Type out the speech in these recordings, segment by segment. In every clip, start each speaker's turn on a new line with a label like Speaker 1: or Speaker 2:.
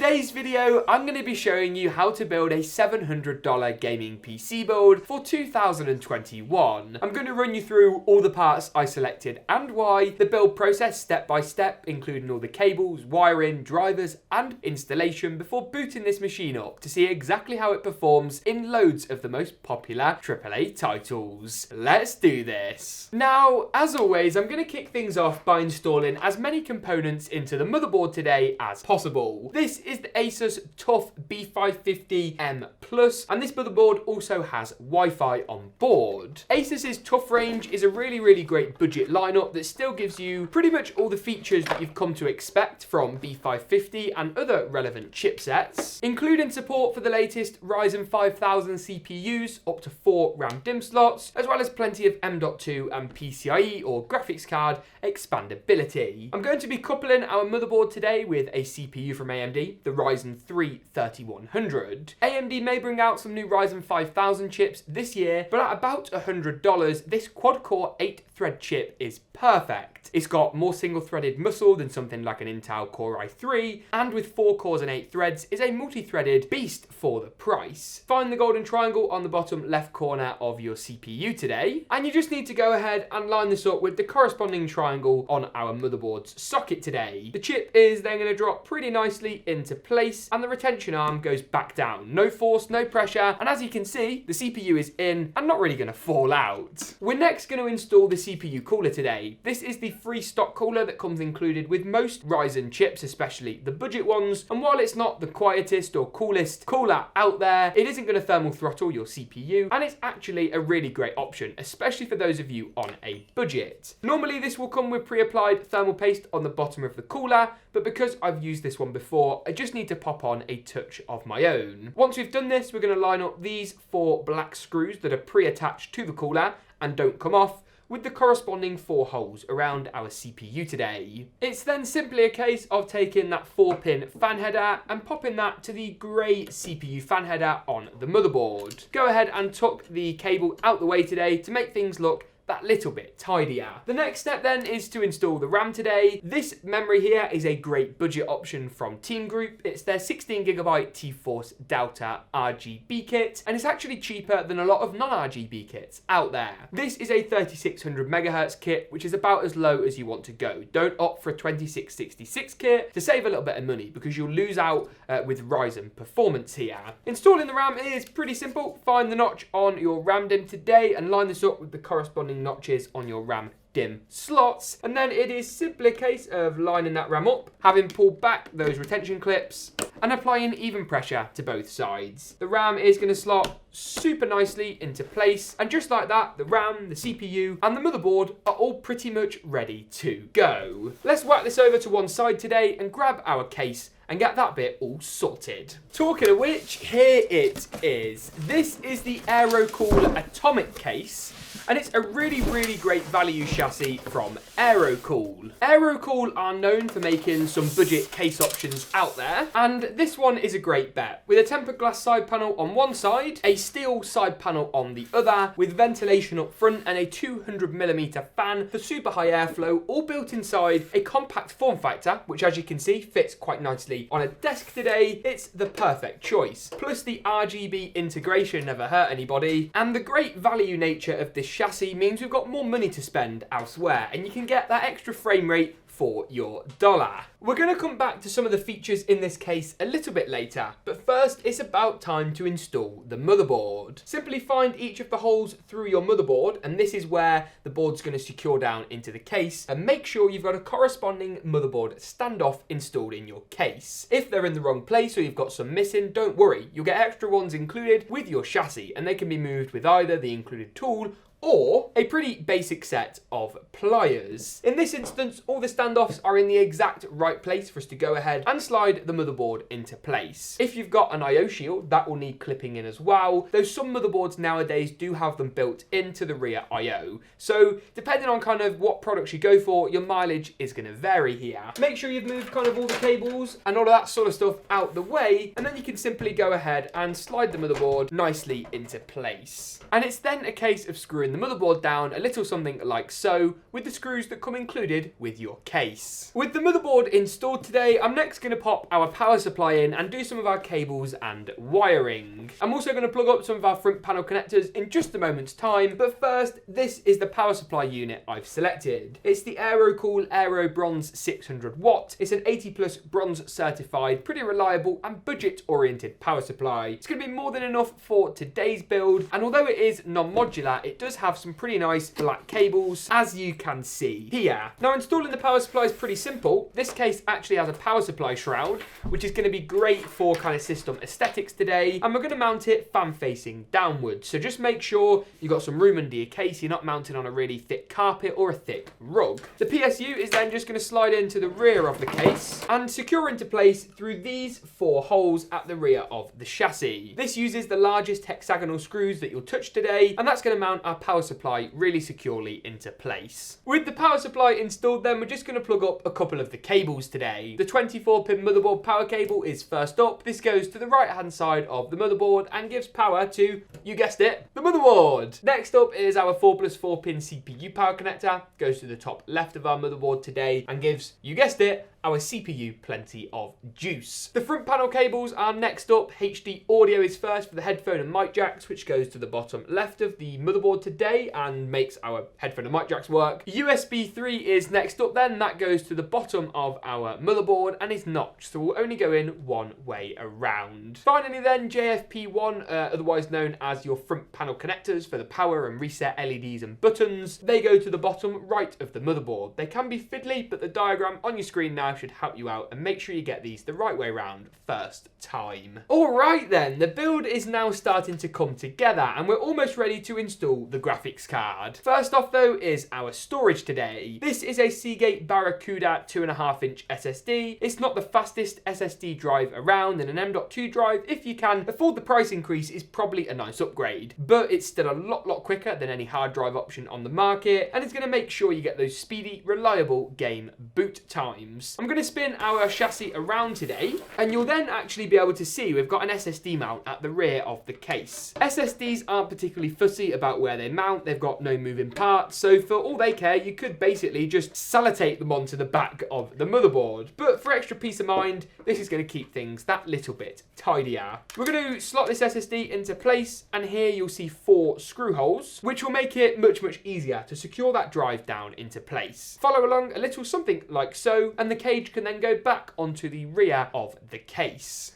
Speaker 1: today's video, I'm going to be showing you how to build a $700 gaming PC build for 2021. I'm going to run you through all the parts I selected and why, the build process step by step, including all the cables, wiring, drivers, and installation before booting this machine up to see exactly how it performs in loads of the most popular AAA titles. Let's do this. Now, as always, I'm going to kick things off by installing as many components into the motherboard today as possible. This is the ASUS TUF B550M Plus, and this motherboard also has Wi-Fi on board. ASUS's TUF range is a really great budget lineup that still gives you pretty much all the features that you've come to expect from B550 and other relevant chipsets, including support for the latest Ryzen 5000 CPUs, up to 4 RAM DIMM slots, as well as plenty of M.2 and PCIe or graphics card expandability. I'm going to be coupling our motherboard today with a CPU from AMD, the Ryzen 3 3100. AMD may bring out some new Ryzen 5000 chips this year, but at about $100, this quad-core 8-thread chip is perfect. It's got more single-threaded muscle than something like an Intel Core i3, and with 4 cores and 8 threads, is a multi-threaded beast for the price. Find the golden triangle on the bottom left corner of your CPU today, and you just need to go ahead and line this up with the corresponding triangle on our motherboard's socket today. The chip is then going to drop pretty nicely into place, and the retention arm goes back down. No force, no pressure, and as you can see, the CPU is in and not really going to fall out. We're next going to install the CPU cooler today. This is the free stock cooler that comes included with most Ryzen chips, especially the budget ones, and while it's not the quietest or coolest cooler out there, it isn't going to thermal throttle your CPU, and it's actually a really great option, especially for those of you on a budget. Normally this will come with pre-applied thermal paste on the bottom of the cooler, but because I've used this one before, I just need to pop on a touch of my own. Once we've done this, we're going to line up these 4 black screws that are pre-attached to the cooler and don't come off, with the corresponding 4 holes around our CPU today. It's then simply a case of taking that 4-pin fan header and popping that to the grey CPU fan header on the motherboard. Go ahead and tuck the cable out the way today to make things look that little bit tidier. The next step then is to install the RAM today. This memory here is a great budget option from Teamgroup. It's their 16GB T-Force Delta RGB kit, and it's actually cheaper than a lot of non-RGB kits out there. This is a 3600 MHz kit, which is about as low as you want to go. Don't opt for a 2666 kit to save a little bit of money, because you'll lose out with Ryzen performance here. Installing the RAM is pretty simple. Find the notch on your RAM DIMM today and line this up with the corresponding notches on your RAM DIMM slots, and then it is simply a case of lining that RAM up, having pulled back those retention clips, and applying even pressure to both sides. The RAM is going to slot super nicely into place, and just like that, the RAM, the CPU, and the motherboard are all pretty much ready to go. Let's whack this over to one side today and grab our case and get that bit all sorted. Talking of which, here it is. This is the Aerocool Atomic case, and it's a really great value chassis from Aerocool. Aerocool are known for making some budget case options out there, and this one is a great bet. With a tempered glass side panel on one side, a steel side panel on the other, with ventilation up front and a 200mm fan for super high airflow, all built inside a compact form factor, which as you can see fits quite nicely on a desk today. It's the perfect choice. Plus the RGB integration never hurt anybody, and the great value nature of this chassis means we've got more money to spend elsewhere, and you can get that extra frame rate for your dollar. We're going to come back to some of the features in this case a little bit later, but first it's about time to install the motherboard. Simply find each of the holes through your motherboard, and this is where the board's going to secure down into the case, and make sure you've got a corresponding motherboard standoff installed in your case. If they're in the wrong place or you've got some missing, don't worry, you'll get extra ones included with your chassis, and they can be moved with either the included tool or a pretty basic set of pliers. In this instance, all the standoffs are in the exact right place for us to go ahead and slide the motherboard into place. If you've got an I/O shield, that will need clipping in as well, though some motherboards nowadays do have them built into the rear I/O. So depending on kind of what products you go for, your mileage is going to vary here. Make sure you've moved kind of all the cables and all of that sort of stuff out the way, and then you can simply go ahead and slide the motherboard nicely into place. And it's then a case of screwing screwing the motherboard down a little something like so, with the screws that come included with your case. With the motherboard installed today, I'm next going to pop our power supply in and do some of our cables and wiring. I'm also going to plug up some of our front panel connectors in just a moment's time, but first, this is the power supply unit I've selected. It's the Aerocool Aero Bronze 600 watt. It's an 80 plus bronze certified, pretty reliable and budget oriented power supply. It's going to be more than enough for today's build, and although it is non-modular, it does have some pretty nice black cables, as you can see here. Now, installing the power supply is pretty simple. This case actually has a power supply shroud, which is going to be great for kind of system aesthetics today, and we're going to mount it fan facing downwards. So just make sure you've got some room under your case, you're not mounted on a really thick carpet or a thick rug. The PSU is then just going to slide into the rear of the case and secure into place through these 4 holes at the rear of the chassis. This uses the largest hexagonal screws that you'll touch today, and that's going to mount our power supply really securely into place. With the power supply installed then, we're just going to plug up a couple of the cables today. The 24-pin motherboard power cable is first up. This goes to the right hand side of the motherboard and gives power to, you guessed it, the motherboard. Next up is our 4+4 pin CPU power connector. Goes to the top left of our motherboard today and gives, you guessed it, our CPU plenty of juice. The front panel cables are next up. HD audio is first for the headphone and mic jacks, which goes to the bottom left of the motherboard today and makes our headphone and mic jacks work. USB 3 is next up then. That goes to the bottom of our motherboard and is notched, so we'll only go in one way around. Finally then, JFP1, otherwise known as your front panel connectors for the power and reset LEDs and buttons. They go to the bottom right of the motherboard. They can be fiddly, but the diagram on your screen now should help you out, and make sure you get these the right way around first time. Alright then, the build is now starting to come together and we're almost ready to install the graphics card. First off though is our storage today. This is a Seagate Barracuda 2.5-inch SSD. It's not the fastest SSD drive around, and an M.2 drive, if you can afford the price increase, is probably a nice upgrade, but it's still a lot quicker than any hard drive option on the market, and it's going to make sure you get those speedy, reliable game boot times. I'm going to spin our chassis around today, and you'll then actually be able to see we've got an SSD mount at the rear of the case. SSDs aren't particularly fussy about where they mount. They've got no moving parts, so for all they care, you could basically just sellotape them onto the back of the motherboard. But for extra peace of mind, this is going to keep things that little bit tidier. We're going to slot this SSD into place, and here you'll see 4 screw holes, which will make it much easier to secure that drive down into place. Follow along a little something like so, and the cage can then go back onto the rear of the case.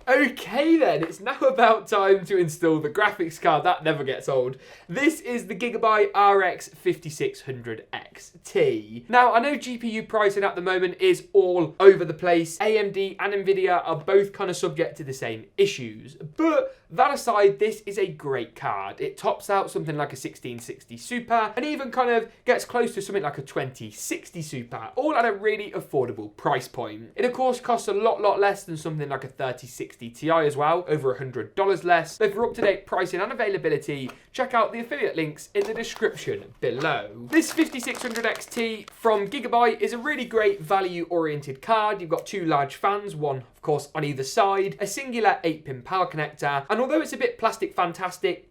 Speaker 1: Okay then, it's now about time to install the graphics card. That never gets old. This is the Gigabyte RX 5600 XT. Now, I know GPU pricing at the moment is all over the place. AMD and Nvidia are both kind of subject to the same issues, but that aside, this is a great card. It tops out something like a 1660 Super and even kind of gets close to something like a 2060 Super, all at a really affordable price point. It of course costs a lot less than something like a 3060 Ti as well, over $100 less. So for up-to-date pricing and availability, check out the affiliate links in the description below. This 5600 XT from Gigabyte is a really great value-oriented card. You've got 2 large fans, one of course on either side, a singular 8-pin power connector, and although it's a bit plastic fantastic,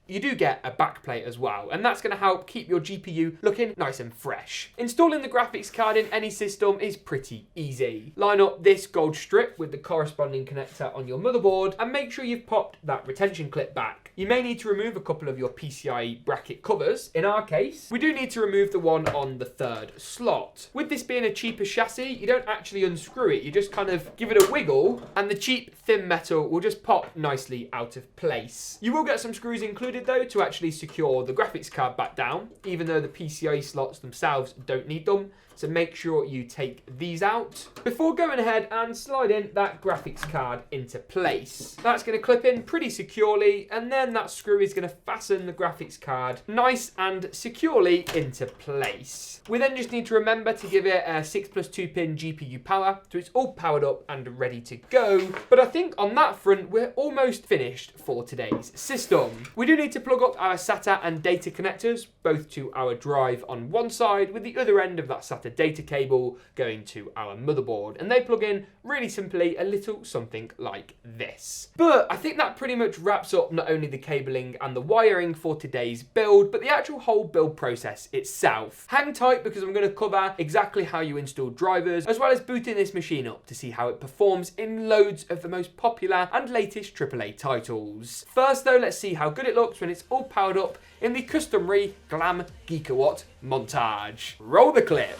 Speaker 1: you do get a backplate as well, and that's going to help keep your GPU looking nice and fresh. Installing the graphics card in any system is pretty easy. Line up this gold strip with the corresponding connector on your motherboard and make sure you've popped that retention clip back. You may need to remove a couple of your PCIe bracket covers. In our case, we do need to remove the one on the 3rd slot. With this being a cheaper chassis, you don't actually unscrew it, you just kind of give it a wiggle and the cheap thin metal will just pop nicely out of place. You will get some screws included though to actually secure the graphics card back down, even though the PCIe slots themselves don't need them. So make sure you take these out before going ahead and sliding that graphics card into place. That's going to clip in pretty securely, and then that screw is going to fasten the graphics card nice and securely into place. We then just need to remember to give it a 6+2 pin GPU power, so it's all powered up and ready to go. But I think on that front, we're almost finished for today's system. We do need to plug up our SATA and data connectors, both to our drive on one side, with the other end of that SATA data cable going to our motherboard, and they plug in really simply a little something like this. But I think that pretty much wraps up not only the cabling and the wiring for today's build, but the actual whole build process itself. Hang tight because I'm going to cover exactly how you install drivers, as well as booting this machine up to see how it performs in loads of the most popular and latest AAA titles. First though, let's see how good it looks when it's all powered up in the customary glam GeekaWhat montage. Roll the clip.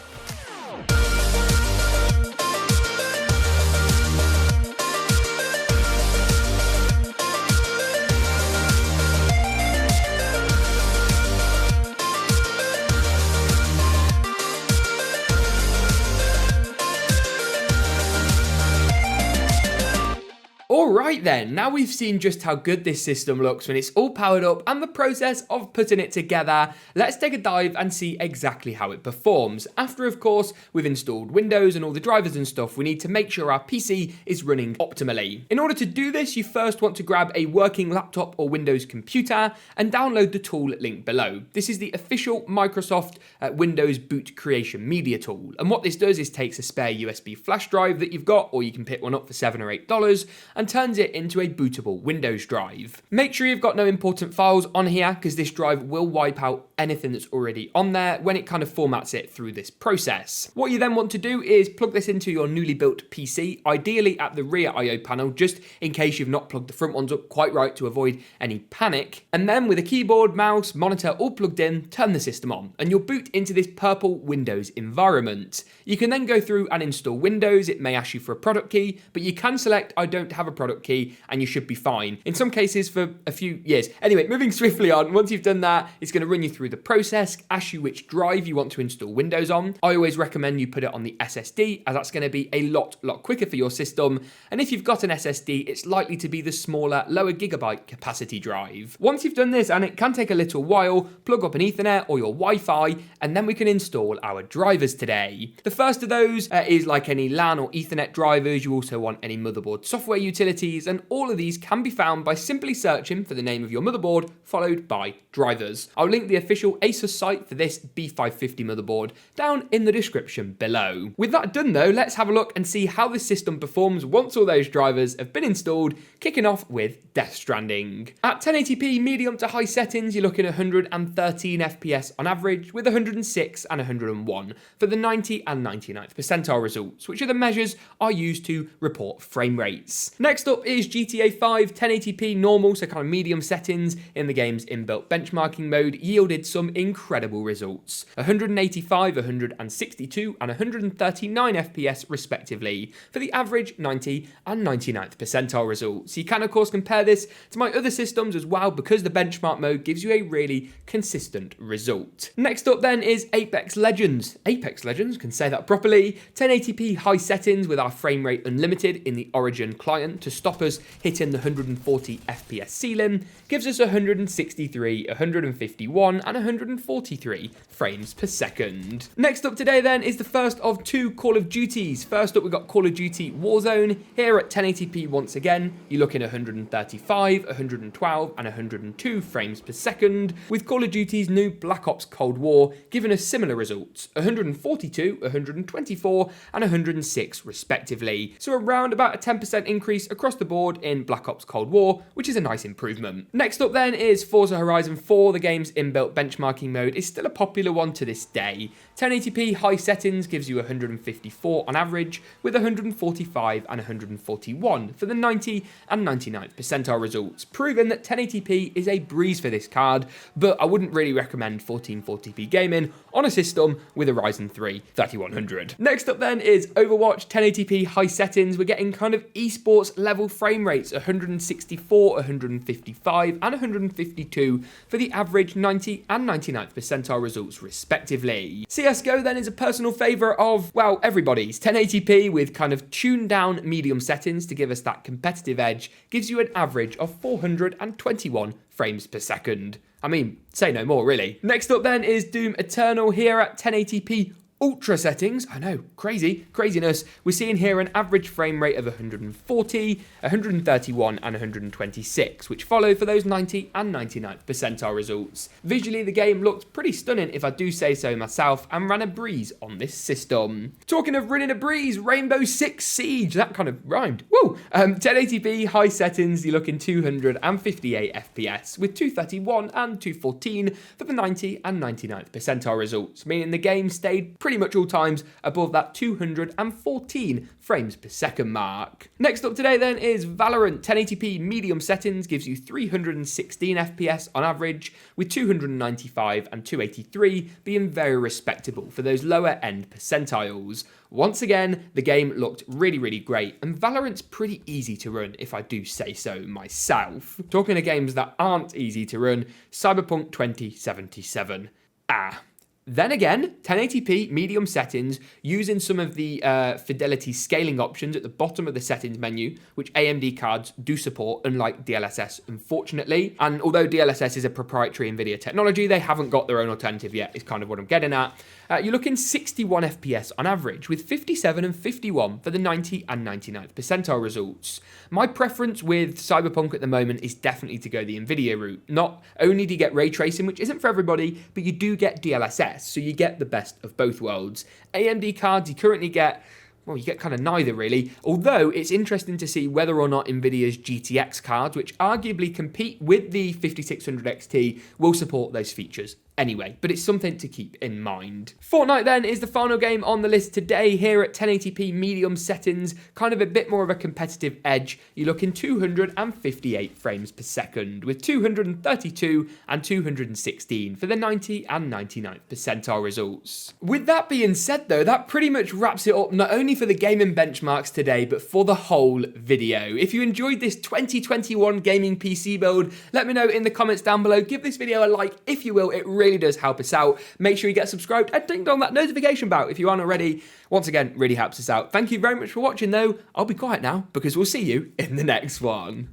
Speaker 1: Alright then, now we've seen just how good this system looks when it's all powered up and the process of putting it together, let's take a dive and see exactly how it performs. After, of course, we've installed Windows and all the drivers and stuff, we need to make sure our PC is running optimally. In order to do this, you first want to grab a working laptop or Windows computer and download the tool linked below. This is the official Microsoft Windows Boot Creation Media tool. And what this does is takes a spare USB flash drive that you've got, or you can pick one up for $7 or $8, and turns it into a bootable Windows drive. Make sure you've got no important files on here because this drive will wipe out anything that's already on there when it kind of formats it through this process. What you then want to do is plug this into your newly built PC, ideally at the rear I/O panel, just in case you've not plugged the front ones up quite right to avoid any panic. And then with a keyboard, mouse, monitor all plugged in, turn the system on and you'll boot into this purple Windows environment. You can then go through and install Windows. It may ask you for a product key, but you can select I don't have a product key and you should be fine. In some cases for a few years. Anyway, moving swiftly on, once you've done that, it's going to run you through the process, ask you which drive you want to install Windows on. I always recommend you put it on the SSD as that's going to be a lot quicker for your system. And if you've got an SSD, it's likely to be the smaller, lower gigabyte capacity drive. Once you've done this, and it can take a little while, plug up an Ethernet or your Wi-Fi, and then we can install our drivers today. The first of those is like any LAN or Ethernet drivers. You also want any motherboard software utilities, and all of these can be found by simply searching for the name of your motherboard followed by drivers. I'll link the official ASUS site for this B550 motherboard down in the description below. With that done though, let's have a look and see how the system performs once all those drivers have been installed, kicking off with Death Stranding. At 1080p medium to high settings, you're looking at 113 FPS on average, with 106 and 101 for the 90 and 99th percentile results, which are the measures I use to report frame rates. Next up is GTA 5, 1080p normal, so kind of medium settings in the game's inbuilt benchmarking mode yielded some incredible results. 185, 162 and 139 FPS respectively for the average 90 and 99th percentile results. You can of course compare this to my other systems as well because the benchmark mode gives you a really consistent result. Next up then is Apex Legends. Apex Legends, can say that properly. 1080p high settings with our frame rate unlimited in the Origin client to stop us hitting the 140 FPS ceiling, gives us 163, 151 and 143 frames per second. Next up today then is the first of two Call of Duties. First up we've got Call of Duty Warzone. Here at 1080p once again, you're looking at 135, 112 and 102 frames per second, with Call of Duty's new Black Ops Cold War giving us similar results, 142, 124 and 106 respectively. So around about a 10% increase across the board in Black Ops Cold War, which is a nice improvement. Next up then is Forza Horizon 4. The game's inbuilt benchmarking mode is still a popular one to this day. 1080p high settings gives you 154 on average, with 145 and 141 for the 90 and 99th percentile results, proving that 1080p is a breeze for this card, but I wouldn't really recommend 1440p gaming on a system with a Ryzen 3 3100. Next up then is Overwatch. 1080p high settings, we're getting kind of esports level frame rates, 164, 155 and 152 for the average 90 and 99th percentile results respectively. CSGO then is a personal favourite of, well, everybody's. 1080p with kind of tuned down medium settings to give us that competitive edge gives you an average of 421 frames per second. I mean, say no more really. Next up then is Doom Eternal. Here at 1080p Ultra settings, I know, craziness. We're seeing here an average frame rate of 140, 131 and 126, which follow for those 90 and 99th percentile results. Visually, the game looked pretty stunning if I do say so myself, and ran a breeze on this system. Talking of running a breeze, Rainbow Six Siege, that kind of rhymed. Woo! 1080p high settings, you're looking 258 FPS with 231 and 214 for the 90 and 99th percentile results, meaning the game stayed pretty much all times above that 214 frames per second mark. Next up today then is Valorant. 1080p medium settings gives you 316 FPS on average, with 295 and 283 being very respectable for those lower end percentiles. Once again, the game looked really great, and Valorant's pretty easy to run if I do say so myself. Talking of games that aren't easy to run, Cyberpunk 2077. Then again, 1080p medium settings using some of the fidelity scaling options at the bottom of the settings menu, which AMD cards do support, unlike DLSS, unfortunately. And although DLSS is a proprietary NVIDIA technology, they haven't got their own alternative yet, is kind of what I'm getting at. You're looking 61 FPS on average, with 57 and 51 for the 90 and 99th percentile results. My preference with Cyberpunk at the moment is definitely to go the NVIDIA route. Not only do you get ray tracing, which isn't for everybody, but you do get DLSS, so you get the best of both worlds. AMD cards, you currently get, well, you get kind of neither really, although it's interesting to see whether or not NVIDIA's GTX cards, which arguably compete with the 5600 XT, will support those features anyway, but it's something to keep in mind. Fortnite then is the final game on the list today, here at 1080p medium settings, kind of a bit more of a competitive edge. You're looking 258 frames per second, with 232 and 216 for the 90 and 99th percentile results. With that being said though, that pretty much wraps it up, not only for the gaming benchmarks today, but for the whole video. If you enjoyed this 2021 gaming PC build, let me know in the comments down below. Give this video a like if you will, it really does help us out. Make sure you get subscribed and ding dong that notification bell if you aren't already. Once again, really helps us out. Thank you very much for watching though. I'll be quiet now because we'll see you in the next one.